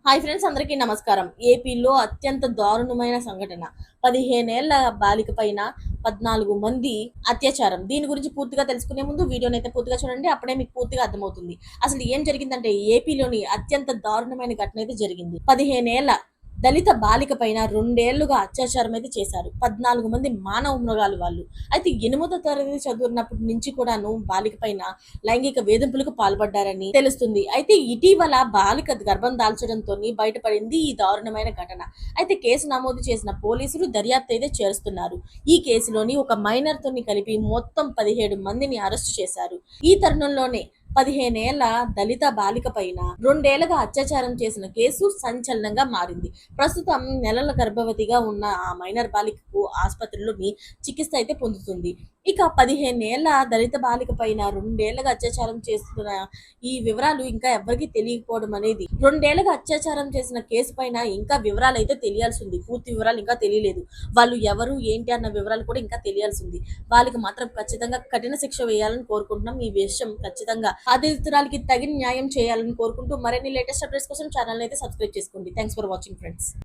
Hi friends, అందరికీ నమస్కారం. ఏపీలో అత్యంత దారుణమైన సంఘటన. 15 ఏళ్ల బాలిక పైన 14 మంది అత్యాచారం. దీని గురించి పూర్తిగా తెలుసుకునే ముందు వీడియోనైతే పూర్తిగా చూడండి. అప్పుడే మీకు పూర్తిగా అర్థమవుతుంది. అసలు ఏం జరిగిందంటే ఏపీలోని అత్యంత దారుణమైన ఘటన అయితే జరిగింది. 15 ఏళ్ల దళిత బాలిక పైన 2 ఏళ్లుగా అత్యాచారం అయితే చేశారు. 14 మంది మానవ మృగాలు వాళ్ళు. అయితే 8వ తరగతి చదువున్నప్పటి నుంచి కూడాను బాలిక పైన లైంగిక వేధింపులకు పాల్పడ్డారని తెలుస్తుంది. అయితే ఇటీవల బాలిక గర్భం దాల్చడంతో బయటపడింది ఈ దారుణమైన ఘటన. అయితే కేసు నమోదు చేసిన పోలీసులు దర్యాప్తు అయితే చేస్తున్నారు. ఈ కేసులోని ఒక మైనర్ తోని కలిపి మొత్తం 17 మందిని అరెస్టు చేశారు. ఈ తరుణంలోనే 15 ఏళ్ల దళిత బాలిక పైన 2 ఏళ్లుగా అత్యాచారం చేసిన కేసు సంచలనంగా మారింది. ప్రస్తుతం నెలల గర్భవతిగా ఉన్న ఆ మైనర్ బాలికకు ఆసుపత్రిలోని చికిత్స అయితే పొందుతుంది. ఇక 15 ఏళ్ల దళిత బాలిక పైన 2 ఏళ్లుగా అత్యాచారం చేస్తున్న ఈ వివరాలు ఇంకా ఎవరికీ తెలియకపోవడం అనేది, 2 ఏళ్లుగా అత్యాచారం చేసిన కేసు పైన ఇంకా వివరాలు అయితే తెలియాల్సి ఉంది. పూర్తి వివరాలు ఇంకా తెలియలేదు. వాళ్ళు ఎవరు ఏంటి అన్న వివరాలు కూడా ఇంకా తెలియాల్సి ఉంది. వాళ్ళకి మాత్రం ఖచ్చితంగా కఠిన శిక్ష వేయాలని కోరుకుంటున్నాం. ఈ విషయం ఖచ్చితంగా బాధితురాలికి తగిన న్యాయం చేయాలని కోరుకుంటూ మరిన్ని లేటెస్ట్ అప్డేట్స్ కోసం ఛానల్ అయితే సబ్స్క్రైబ్ చేసుకోండి. Thanks for watching friends.